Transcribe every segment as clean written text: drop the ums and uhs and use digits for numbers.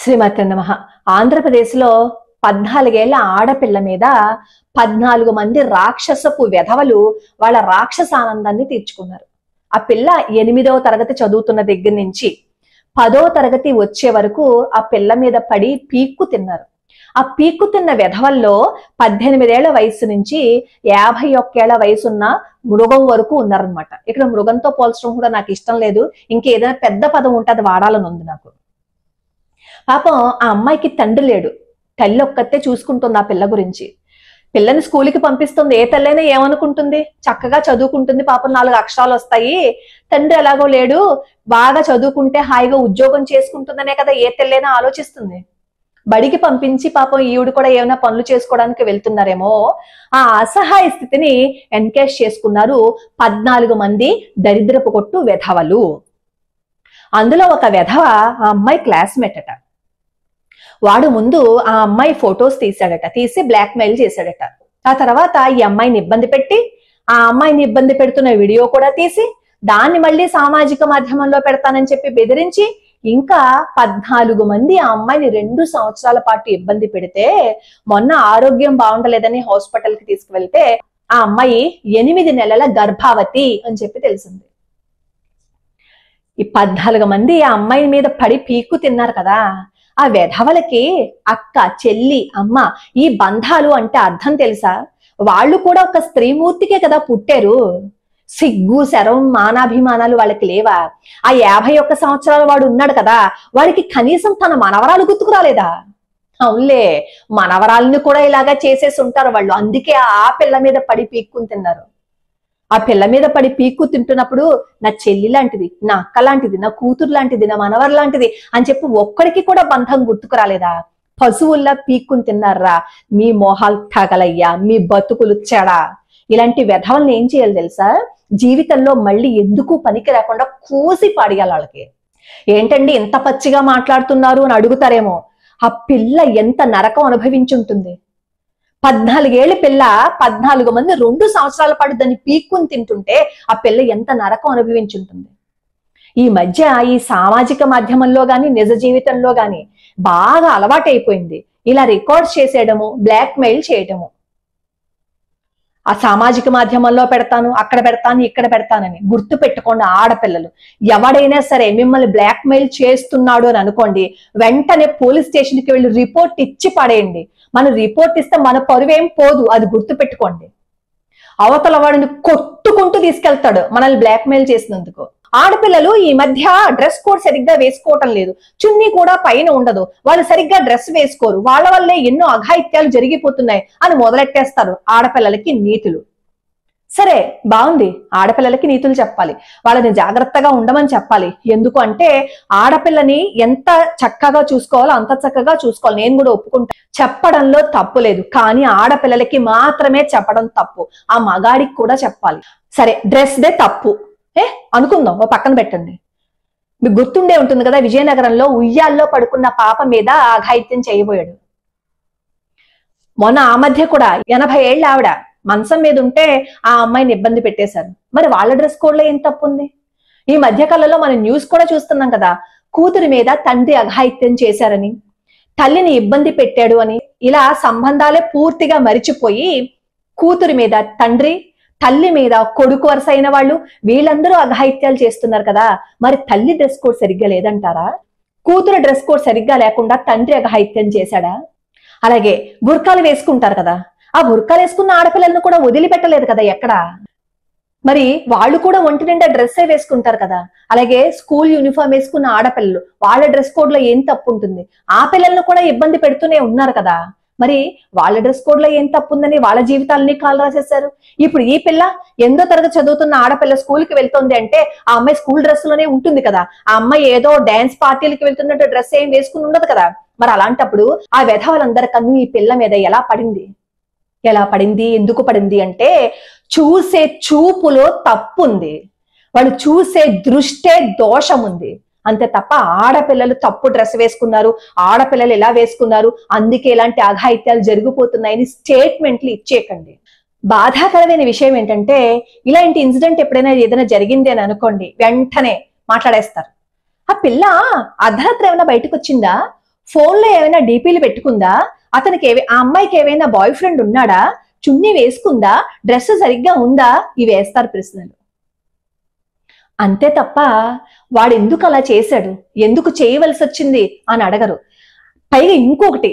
శ్రీమతి నమః. ఆంధ్రప్రదేశ్లో 14 ఏళ్ల ఆడపిల్ల మీద 14 మంది రాక్షసపు వెధవలు వాళ్ళ రాక్షసానందాన్ని తీర్చుకున్నారు. ఆ పిల్ల 8వ తరగతి చదువుతున్న దగ్గర నుంచి 10వ తరగతి వచ్చే వరకు ఆ పిల్ల మీద పడి పీక్కు తిన్నారు. ఆ పీక్కు తిన్న వెధవల్లో 18 ఏళ్ల వయసు నుంచి 51 ఏళ్ల వయసున్న మృగం వరకు ఉన్నారనమాట. ఇక్కడ మృగంతో పోల్చడం కూడా నాకు ఇష్టం లేదు. ఇంకేదైనా పెద్ద పదం ఉంటే అది వాడాలని ఉంది నాకు. పాపం ఆ అమ్మాయికి తండ్రి లేడు, తల్లి ఒక్కతే చూసుకుంటుంది ఆ పిల్ల గురించి. పిల్లని స్కూల్కి పంపిస్తుంది. ఏ తల్లైనా ఏమనుకుంటుంది? చక్కగా చదువుకుంటుంది, పాపం 4 అక్షరాలు వస్తాయి, తండ్రి ఎలాగో లేడు, బాగా చదువుకుంటే హాయిగా ఉద్యోగం చేసుకుంటుందనే కదా ఏ తల్లైనా ఆలోచిస్తుంది. బడికి పంపించి పాపం ఈవిడ కూడా ఏమైనా పనులు చేసుకోవడానికి వెళ్తున్నారేమో. ఆ అసహాయ స్థితిని ఎన్కేష్ చేసుకున్నారు 14 మంది దరిద్రపు కొట్టు వెధవలు. అందులో ఒక వెధవ ఆ అమ్మాయి క్లాస్మేట్ అట. వాడు ముందు ఆ అమ్మాయి ఫొటోస్ తీశాడట, తీసి బ్లాక్ మెయిల్ చేశాడట. ఆ తర్వాత ఈ అమ్మాయిని ఇబ్బంది పెట్టి ఆ అమ్మాయిని ఇబ్బంది పెడుతున్న వీడియో కూడా తీసి దాన్ని మళ్ళీ సామాజిక మాధ్యమంలో పెడతానని చెప్పి బెదిరించి ఇంకా 14 మంది ఆ అమ్మాయిని 2 సంవత్సరాల పాటు ఇబ్బంది పెడితే మొన్న ఆరోగ్యం బాగుండలేదని హాస్పిటల్ కి తీసుకువెళ్తే ఆ అమ్మాయి 8 నెలల గర్భావతి అని చెప్పి తెలిసింది. ఈ 14 మంది ఆ అమ్మాయి మీద పడి పీక్కు తిన్నారు కదా. ఆ వెధవలకి అక్క, చెల్లి, అమ్మ ఈ బంధాలు అంటే అర్థం తెలుసా? వాళ్ళు కూడా ఒక స్త్రీమూర్తికే కదా పుట్టారు. సిగ్గు, శరం, మానాభిమానాలు వాళ్ళకి లేవా? ఆ 51 సంవత్సరాల వాడు ఉన్నాడు కదా, వాడికి కనీసం తన మనవరాలు గుర్తుకురాలేదా? అవునులే, మనవరాలను కూడా ఇలాగా చేసేసి ఉంటారు వాళ్ళు. అందుకే ఆ పిల్ల మీద పడి పీక్కుని తిన్నారు. ఆ పిల్ల మీద పడి పీక్కు తింటున్నప్పుడు నా చెల్లి లాంటిది, నా అక్క లాంటిది, నా కూతురు లాంటిది, నా మనవరు లాంటిది అని చెప్పి ఒక్కడికి కూడా బంధం గుర్తుకు రాలేదా? పశువుల్లా పీక్కుని తిన్నారా? మీ మోహాలు తగలయ్యా, మీ బతుకులు చెడా. ఇలాంటి వెధవల్ని ఏం చేయాలి తెలుసా? జీవితంలో మళ్ళీ ఎందుకు పనికి రాకుండా కోసి పాడేయాలి వాళ్ళకి. ఏంటండి ఇంత పచ్చిగా మాట్లాడుతున్నారు అని అడుగుతారేమో. ఆ పిల్ల ఎంత నరకం అనుభవించుంటుంది. 14 ఏళ్ల పిల్ల 14 మంది 2 సంవత్సరాల పాటు దాన్ని పీక్కుని తింటుంటే ఆ పిల్ల ఎంత నరకం అనుభవించుంటుంది. ఈ మధ్య ఈ సామాజిక మాధ్యమంలో గాని నిజ జీవితంలో గాని బాగా అలవాటైపోయింది ఇలా రికార్డ్స్ చేసేయడము, బ్లాక్ మెయిల్ చేయడము. ఆ సామాజిక మాధ్యమంలో పెడతాను, అక్కడ పెడతాను, ఇక్కడ పెడతానని. గుర్తు పెట్టుకోండి ఆడపిల్లలు, ఎవడైనా సరే మిమ్మల్ని బ్లాక్ మెయిల్ చేస్తున్నాడు అని అనుకోండి, వెంటనే పోలీస్ స్టేషన్కి వెళ్ళి రిపోర్ట్ ఇచ్చి పడేయండి. మనం రిపోర్ట్ ఇస్తే మన పరువేం పోదు, అది గుర్తు పెట్టుకోండి. అవతల వాడిని కొట్టుకుంటూ తీసుకెళ్తాడు మనల్ని బ్లాక్ మెయిల్ చేసినందుకు. ఆడపిల్లలు ఈ మధ్య డ్రెస్ కోడ్ సరిగ్గా వేసుకోవటం లేదు, చున్నీ కూడా పైన ఉండదు, వాళ్ళు సరిగ్గా డ్రెస్ వేసుకోరు, వాళ్ళ వల్లే ఎన్నో అఘాయిత్యాలు జరిగిపోతున్నాయి అని మొదలెట్టేస్తారు ఆడపిల్లలకి నీతులు. సరే బాగుంది, ఆడపిల్లలకి నీతులు చెప్పాలి, వాళ్ళని జాగ్రత్తగా ఉండమని చెప్పాలి. ఎందుకు అంటే ఆడపిల్లని ఎంత చక్కగా చూసుకోవాలో అంత చక్కగా చూసుకోవాలి. నేను కూడా ఒప్పుకుంటా, చెప్పడంలో తప్పు లేదు. కానీ ఆడపిల్లలకి మాత్రమే చెప్పడం తప్పు, ఆ మగాడికి కూడా చెప్పాలి. సరే డ్రెస్ దే తప్పు అనుకుందాం, ఓ పక్కన పెట్టండి. మీకు గుర్తుండే ఉంటుంది కదా, విజయనగరంలో ఉయ్యాల్లో పడుకున్న పాప మీద అఘాయిత్యం చేయబోయాడు. మొన్న ఆ మధ్య కూడా 80 ఏళ్ల ఆవిడ మంచం మీద ఉంటే ఆ అమ్మాయిని ఇబ్బంది పెట్టేశారు. మరి వాళ్ళ డ్రెస్ కోడ్ లో ఏం తప్పు ఉంది? ఈ మధ్య కాలంలో మనం న్యూస్ కూడా చూస్తున్నాం కదా, కూతురి మీద తండ్రి అఘాయిత్యం చేశారని, తల్లిని ఇబ్బంది పెట్టాడు అని, ఇలా సంబంధాలే పూర్తిగా మరిచిపోయి కూతురి మీద తండ్రి, తల్లి మీద కొడుకు వరుస అయిన వాళ్ళు వీళ్ళందరూ అఘాయిత్యాలు చేస్తున్నారు కదా. మరి తల్లి డ్రెస్ కోడ్ సరిగ్గా లేదంటారా? కూతురు డ్రెస్ కోడ్ సరిగ్గా లేకుండా తండ్రి అఘాయిత్యం చేశాడా? అలాగే బుర్కాలు వేసుకుంటారు కదా, ఆ బుర్కాలు వేసుకున్న ఆడపిల్లలను కూడా వదిలిపెట్టలేదు కదా ఎక్కడ. మరి వాళ్ళు కూడా ఒంటి నిండా డ్రెస్సే వేసుకుంటారు కదా. అలాగే స్కూల్ యూనిఫామ్ వేసుకున్న ఆడపిల్లలు వాళ్ళ డ్రెస్ కోడ్ లో ఏం తప్పు ఉంటుంది? ఆ పిల్లలను కూడా ఇబ్బంది పెడుతూనే ఉన్నారు కదా. మరి వాళ్ళ డ్రెస్ కోడ్ లో ఏం తప్పు ఉందని వాళ్ళ జీవితాలని కాలు రాసేశారు. ఇప్పుడు ఈ పిల్ల 8వ తరగతి చదువుతున్న ఆడపిల్ల స్కూల్ కి వెళ్తుంది అంటే ఆ అమ్మాయి స్కూల్ డ్రెస్ లోనే ఉంటుంది కదా. ఆ అమ్మాయి ఏదో డాన్స్ పార్టీలకి వెళ్తున్నట్టు డ్రెస్ ఏం వేసుకుని ఉండదు కదా. మరి అలాంటప్పుడు ఆ వెధవలందరి కన్ను ఈ పిల్ల మీద ఎలా పడింది? ఎందుకు పడింది అంటే చూసే చూపులో తప్పు ఉంది, వాళ్ళు చూసే దృష్టే దోషం ఉంది. అంతే తప్ప ఆడపిల్లలు తప్పు డ్రెస్ వేసుకున్నారు, ఆడపిల్లలు ఎలా వేసుకున్నారు, అందుకే ఇలాంటి అఘాయిత్యాలు జరిగిపోతున్నాయని స్టేట్మెంట్లు ఇచ్చేయకండి. బాధాకరమైన విషయం ఏంటంటే ఇలాంటి ఇన్సిడెంట్ ఎప్పుడైనా ఏదైనా జరిగింది అని అనుకోండి, వెంటనే మాట్లాడేస్తారు. ఆ పిల్ల అర్ధరాత్రి ఏమైనా బయటకు వచ్చిందా? ఫోన్లో ఏమైనా డీపీలు పెట్టుకుందా, అతనికి ఆ అమ్మాయికి ఏమైనా బాయ్ ఫ్రెండ్ ఉన్నాడా, చున్నీ వేసుకుందా, డ్రెస్ సరిగ్గా ఉందా, ఇవి వేస్తారు ప్రశ్నలు. అంతే తప్ప వాడు ఎందుకు అలా చేశాడు, ఎందుకు చేయవలసి వచ్చింది అని అడగరు. పైగా ఇంకొకటి,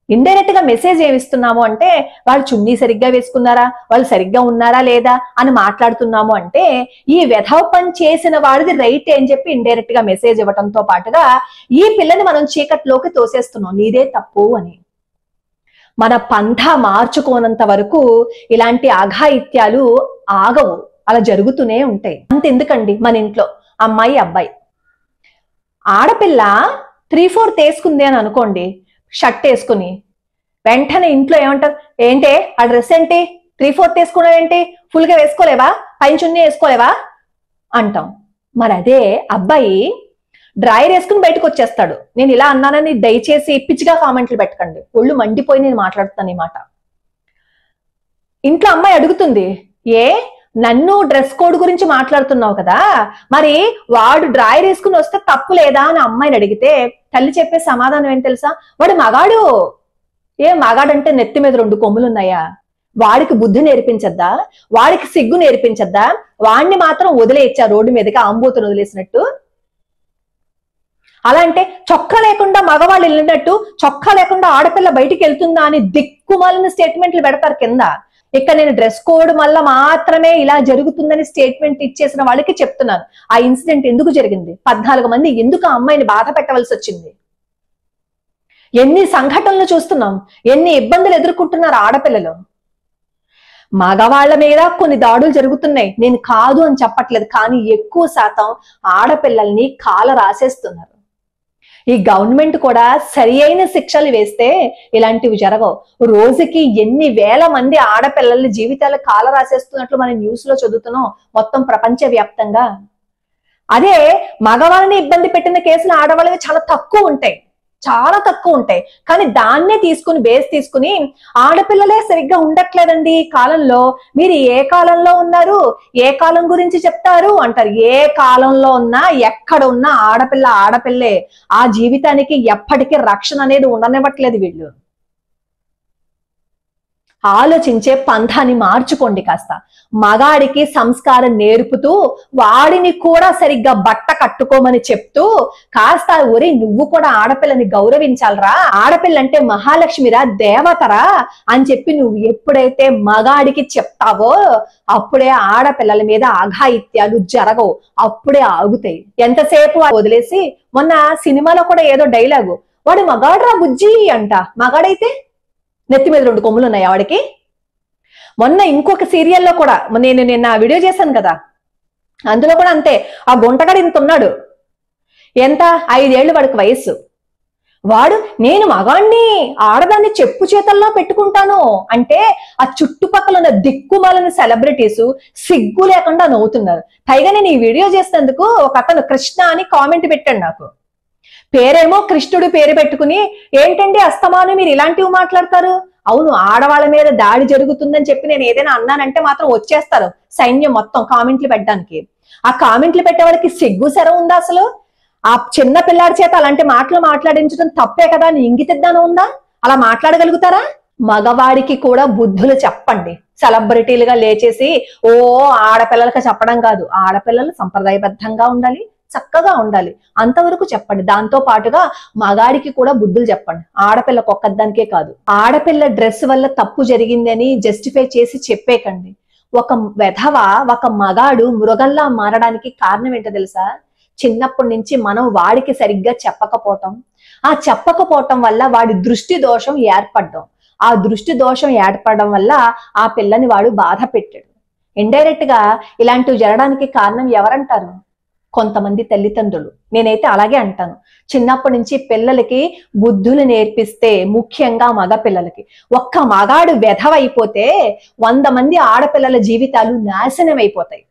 ఇండైరెక్ట్ గా మెసేజ్ ఏమిస్తున్నాము అంటే వాళ్ళు చున్నీ సరిగ్గా వేసుకున్నారా, వాళ్ళు సరిగ్గా ఉన్నారా లేదా అని మాట్లాడుతున్నాము అంటే ఈ వెధవ పని చేసిన వాడిది రైట్ అని చెప్పి ఇండైరెక్ట్ గా మెసేజ్ ఇవ్వటంతో పాటుగా ఈ పిల్లని మనం చీకట్లోకి తోసేస్తున్నాం, నీదే తప్పు అని. మన పంథ మార్చుకోనంత వరకు ఇలాంటి అఘాయిత్యాలు ఆగవు, అలా జరుగుతూనే ఉంటాయి. అంతెందుకండి, మన ఇంట్లో అమ్మాయి అబ్బాయి, ఆడపిల్ల 3/4 వేసుకుంది అని అనుకోండి, షర్ట్ వేసుకుని, వెంటనే ఇంట్లో ఏమంటారు, ఏంటి ఆ డ్రెస్ ఏంటి 3/4 వేసుకున్నావు ఏంటి, ఫుల్ గా వేసుకోలేవా, పైన చున్నీ వేసుకోలేవా అంటాం. మరి అదే అబ్బాయి డ్రైర్ వేసుకుని బయటకు వచ్చేస్తాడు. నేను ఇలా అన్నానని దయచేసి పిచ్చిగా కామెంట్లు పెట్టకండి, ఒళ్ళు మండిపోయి నేను మాట్లాడుతాను ఈ మాట. ఇంట్లో అమ్మాయి అడుగుతుంది, ఏ నన్ను డ్రెస్ కోడ్ గురించి మాట్లాడుతున్నావు కదా, మరి వాడు డ్రాయర్ వేసుకుని వస్తే తప్పు లేదా అని అమ్మాయిని అడిగితే తల్లి చెప్పే సమాధానం ఏంటి తెలుసా, వాడు మగాడు. ఏ మగాడంటే నెత్తి మీద 2 కొమ్ములు ఉన్నాయా, వాడికి బుద్ధి నేర్పించద్దా, వాడికి సిగ్గు నేర్పించద్దా, వాడిని మాత్రం వదిలేయచ్చా రోడ్డు మీదకి ఆంబోతును వదిలేసినట్టు. అలా అంటే చొక్కా లేకుండా మగవాళ్ళు వెళ్ళినట్టు చొక్కా లేకుండా ఆడపిల్ల బయటికి వెళ్తుందా అని దిక్కుమాలిన స్టేట్మెంట్లు పెడతారు కింద. ఇక్కడ నేను డ్రెస్ కోడ్ వల్ల మాత్రమే ఇలా జరుగుతుందని స్టేట్మెంట్ ఇచ్చేసిన వాళ్ళకి చెప్తున్నాను, ఆ ఇన్సిడెంట్ ఎందుకు జరిగింది, 14 మంది ఎందుకు ఆ అమ్మాయిని బాధ పెట్టవలసి వచ్చింది, ఎన్ని సంఘటనలు చూస్తున్నాం, ఎన్ని ఇబ్బందులు ఎదుర్కొంటున్నారు ఆడపిల్లలు. మగవాళ్ల మీద కొన్ని దాడులు జరుగుతున్నాయి, నేను కాదు అని చెప్పట్లేదు, కానీ ఎక్కువ శాతం ఆడపిల్లల్ని కాల రాసేస్తున్నారు. ఈ గవర్నమెంట్ కూడా సరి అయిన శిక్షలు వేస్తే ఇలాంటివి జరగవు. రోజుకి ఎన్ని వేల మంది ఆడపిల్లల జీవితాలు కాల రాసేస్తున్నట్లు మనం న్యూస్ లో చదువుతున్నాం మొత్తం ప్రపంచ వ్యాప్తంగా. అదే మగవాళ్ళని ఇబ్బంది పెట్టిన కేసులు ఆడవాళ్ళవి చాలా తక్కువ ఉంటాయి, చాలా తక్కువ ఉంటాయి. కానీ దాన్నే తీసుకుని బేస్ తీసుకుని ఆడపిల్లలే సరిగ్గా ఉండట్లేదండి ఈ కాలంలో, మీరు ఏ కాలంలో ఉన్నారు, ఏ కాలం గురించి చెప్తారు అంటారు. ఏ కాలంలో ఉన్నా ఎక్కడ ఉన్నా ఆడపిల్ల ఆడపిల్లే, ఆ జీవితానికి ఎప్పటికీ రక్షణ అనేది ఉండనివ్వట్లేదు వీళ్ళు. ఆలోచించే పంథాన్ని మార్చుకోండి కాస్త. మగాడికి సంస్కారం నేర్పుతూ వాడిని కూడా సరిగ్గా బట్ట కట్టుకోమని చెప్తూ కాస్త ఒరే నువ్వు కూడా ఆడపిల్లని గౌరవించాలరా, ఆడపిల్ల అంటే మహాలక్ష్మిరా, దేవతరా అని చెప్పి నువ్వు ఎప్పుడైతే మగాడికి చెప్తావో అప్పుడే ఆడపిల్లల మీద అఘాయిత్యాలు జరగవు, అప్పుడే ఆగుతాయి. ఎంతసేపు వదిలేసి మొన్న సినిమాలో కూడా ఏదో డైలాగు, వాడు మగాడ్రా బుజ్జి అంట, మగాడైతే నెత్తి మీద 2 కొమ్ములు ఉన్నాయి వాడికి. మొన్న ఇంకొక సీరియల్లో కూడా నేను నిన్న వీడియో చేశాను కదా, అందులో కూడా అంతే, ఆ గుంటగాడు ఇంత ఉన్నాడు, ఎంత 5 ఏళ్ళు వాడికి వయస్సు, వాడు నేను మగాణ్ణి ఆడదాన్ని చెప్పు చేతల్లో పెట్టుకుంటాను అంటే ఆ చుట్టుపక్కల ఉన్న దిక్కుమాలని సెలబ్రిటీస్ సిగ్గు లేకుండా నవ్వుతున్నారు. పైగా నేను ఈ వీడియో చేసినందుకు ఒక అతను కృష్ణ అని కామెంట్ పెట్టాడు నాకు, పేరేమో కృష్ణుడు పేరు పెట్టుకుని ఏంటండి అస్తమానం మీరు ఇలాంటివి మాట్లాడతారు. అవును, ఆడవాళ్ళ మీద దాడి జరుగుతుందని చెప్పి నేను ఏదైనా అన్నానంటే మాత్రం వచ్చేస్తారు సైన్యం మొత్తం కామెంట్లు పెట్టడానికి. ఆ కామెంట్లు పెట్టే వాళ్ళకి సిగ్గు శరం ఉందా అసలు? ఆ చిన్న పిల్లాడి చేత అలాంటి మాటలు మాట్లాడించడం తప్పే కదా అని ఇంగితిద్దానం ఉందా? అలా మాట్లాడగలుగుతారా? మగవాడికి కూడా బుద్ధులు చెప్పండి. సెలబ్రిటీలుగా లేచేసి ఓ ఆడపిల్లలకి చెప్పడం కాదు, ఆడపిల్లలు సంప్రదాయబద్ధంగా ఉండాలి, చక్కగా ఉండాలి, అంతవరకు చెప్పండి. దాంతో పాటుగా మగాడికి కూడా బుద్ధులు చెప్పండి, ఆడపిల్లకు ఒక్కదానికే కాదు. ఆడపిల్ల డ్రెస్ వల్ల తప్పు జరిగిందని జస్టిఫై చేసి చెప్పేకండి. ఒక వెధవ ఒక మగాడు మృగంలా మారడానికి కారణం ఏంటో తెలుసా? చిన్నప్పటి నుంచి మనం వాడికి సరిగ్గా చెప్పకపోవటం, ఆ చెప్పకపోవటం వల్ల వాడి దృష్టి దోషం ఏర్పడడం, ఆ దృష్టి దోషం ఏర్పడడం వల్ల ఆ పిల్లని వాడు బాధ పెట్టాడు. ఇండైరెక్ట్ గా ఇలాంటివి జరగడానికి కారణం ఎవరంటారు? కొంతమంది తల్లిదండ్రులు. నేనైతే అలాగే అంటాను, చిన్నప్పటి నుంచి పిల్లలకి బుద్ధులు నేర్పిస్తే, ముఖ్యంగా మగ పిల్లలకి. ఒక్క మగాడు వెధవైపోతే 100 మంది ఆడపిల్లల జీవితాలు నాశనం అయిపోతాయి.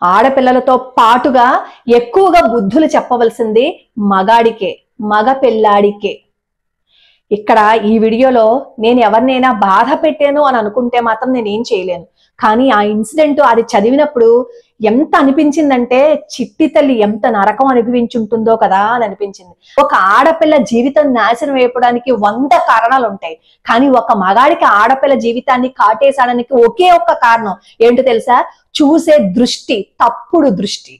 ఆడపిల్లలతో పాటుగా ఎక్కువగా బుద్ధులు చెప్పవలసింది మగాడికే, మగ పిల్లాడికే. ఇక్కడ ఈ వీడియోలో నేను ఎవరినైనా బాధ పెట్టాను అని అనుకుంటే మాత్రం నేనేం చేయలేను. కానీ ఆ ఇన్సిడెంట్ అది చదివినప్పుడు ఎంత అనిపించిందంటే, చిట్టి తల్లి ఎంత నరకం అనుభవించుంటుందో కదా అని అనిపించింది. ఒక ఆడపిల్ల జీవితం నాశనం అయిపోవడానికి 100 కారణాలు ఉంటాయి, కానీ ఒక మగాడికి ఆడపిల్ల జీవితాన్ని కాటేసాడానికి ఒకే ఒక్క కారణం ఏంటో తెలుసా? చూసే దృష్టి, తప్పుడు దృష్టి.